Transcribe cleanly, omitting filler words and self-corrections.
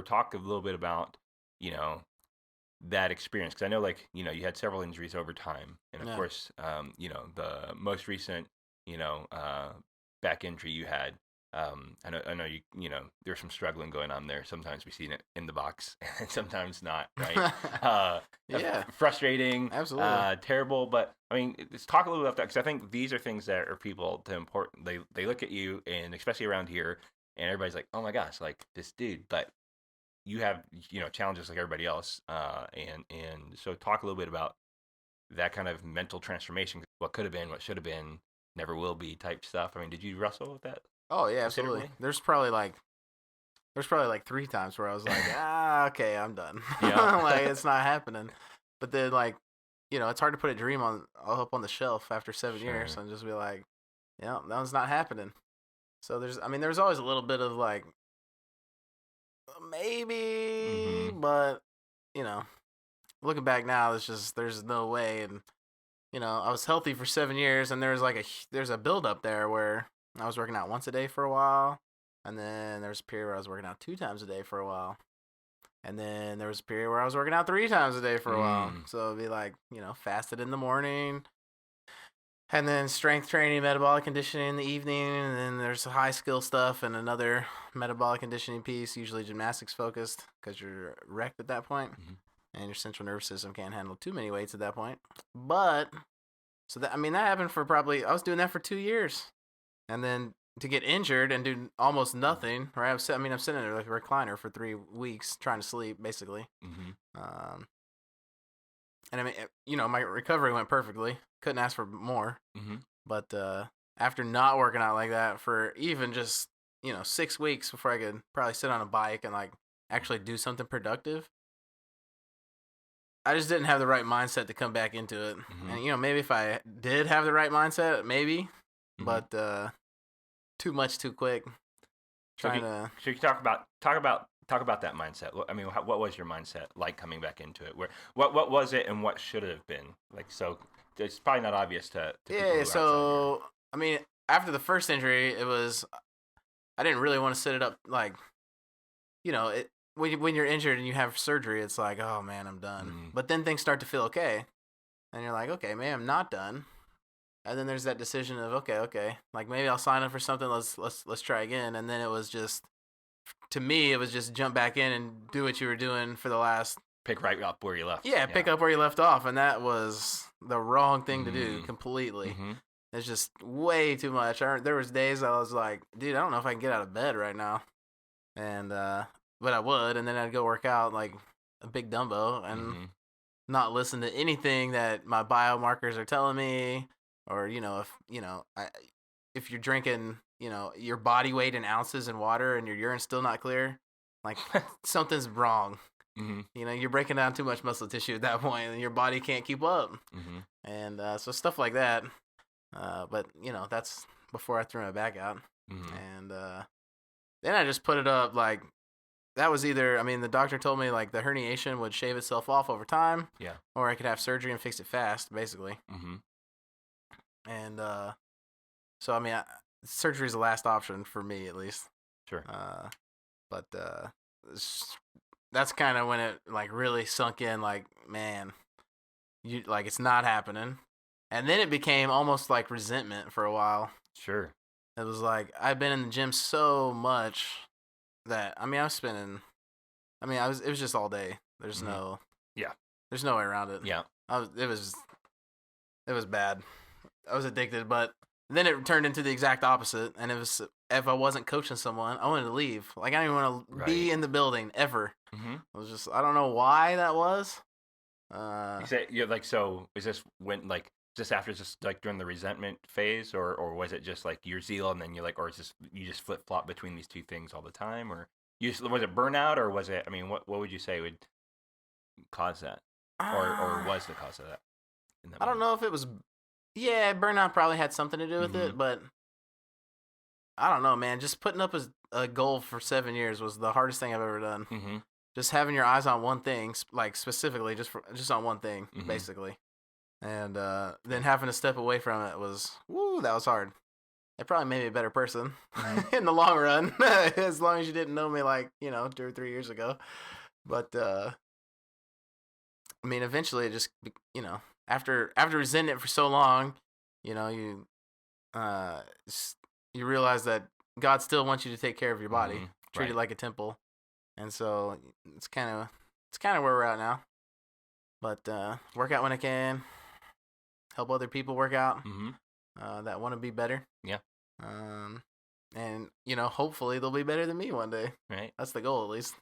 talk a little bit about, you know, that experience, because I know, like, you had several injuries over time, and of Yeah. course, the most recent, you know, back injury you had. I know there's some struggling going on there. Sometimes we see it in the box, and sometimes not. Right? Uh, Yeah, Frustrating, absolutely. terrible. But I mean, let's talk a little about that, because I think these are things that are people to important. They look at you, and especially around here, and everybody's like, "Oh my gosh, like this dude," but you have challenges like everybody else, and so talk a little bit about that kind of mental transformation, what could have been, what should have been, never will be type stuff. I mean, did you wrestle with that Oh yeah, absolutely. considerably? There's probably like 3 times where I was like, okay, I'm done. Yeah. Like it's not happening. But then like, it's hard to put a dream on up on the shelf after 7 years Sure. and just be like, that one's not happening. So there's always a little bit of like maybe, Mm-hmm. but you know, looking back now, there's no way. And I was healthy for 7 years, and there's a build up there where I was working out once a day for a while, and then there was a period where I was working out 2 times a day for a while, and then there was a period where I was working out 3 times a day for a while. Mm. So it'd be like fasted in the morning, and then strength training, metabolic conditioning in the evening, and then there's high skill stuff and another metabolic conditioning piece, usually gymnastics focused, because you're wrecked at that point, Mm-hmm. and your central nervous system can't handle too many weights at that point. But so that happened for probably I was doing that for 2 years, and then to get injured and do almost nothing. Right, I'm sitting there like a recliner for 3 weeks trying to sleep basically. Mm-hmm. Um, and I mean, my recovery went perfectly. Couldn't ask for more. Mm-hmm. But after not working out like that for even just 6 weeks before I could probably sit on a bike and like actually do something productive, I just didn't have the right mindset to come back into it. Mm-hmm. And maybe if I did have the right mindset, maybe, Mm-hmm. but too much too quick. So Trying to you talk about that mindset. I mean, what was your mindset like coming back into it? What was it, and what should it have been? Like, so it's probably not obvious to people yeah. who are outside here. So I mean, after the first injury, I didn't really want to set it up like it when you're injured and you have surgery, it's like, oh man, I'm done. Mm. But then things start to feel okay, and you're like, okay, maybe I'm not done. And then there's that decision of okay, like maybe I'll sign up for something. Let's try again. And then it was just to me, it was just jump back in and do what you were doing for the last. Pick right up where you left. Yeah, Yeah. pick up where you left off, and that was the wrong thing to do Mm. completely. Mm-hmm. It's just way too much. There was days I was like, dude, I don't know if I can get out of bed right now, and but I would, and then I'd go work out like a big dumbo and Mm-hmm. not listen to anything that my biomarkers are telling me, or if you're drinking your body weight in ounces in water and your urine's still not clear, like something's wrong. Mm-hmm. You're breaking down too much muscle tissue at that point, and your body can't keep up, Mm-hmm. and so stuff like that. But that's before I threw my back out, Mm-hmm. and then I just put it up like that was either. I mean, the doctor told me like the herniation would shave itself off over time, Yeah. or I could have surgery and fix it fast, basically. Mm-hmm. And so I mean, surgery is the last option for me at least. Sure. But that's kind of when it like really sunk in. Like, man, you like it's not happening. And then it became almost like resentment for a while. Sure. It was like I've been in the gym so much that I mean I was spending. I mean it was just all day. There's Mm-hmm. no Yeah. there's no way around it. Yeah. It was bad. I was addicted, but then it turned into the exact opposite. And it was if I wasn't coaching someone, I wanted to leave. Like I didn't even want to be Right. in the building ever. Mm-hmm. It was just I don't know why that was. You say you're like, so is this when, like, just after, just like during the resentment phase, or was it just like your zeal, and then you're like, or is this, you just flip flop between these two things all the time, or was it burnout, or was it, I mean, what would you say would cause that, or uh, was the cause of that in that I don't moment? know if it was. Yeah, burnout probably had something to do with Mm-hmm. it, but I don't know, man. Just putting up a goal for 7 years was the hardest thing I've ever done. Mm-hmm. Just having your eyes on one thing, like specifically, just on one thing, Mm-hmm. basically, and then having to step away from it was, woo, that was hard. it probably made me a better person Mhm. in the long run, as long as you didn't know me like 2 or 3 years ago. But I mean, eventually, it just after resenting it for so long, you s- you realize that God still wants you to take care of your body, Mhm. treat it Right. like a temple, and so it's kind of where we're at now. But work out when I can, help other people work out Mhm. that want to be better, Yeah. um, and hopefully they'll be better than me one day. Right. That's the goal, at least.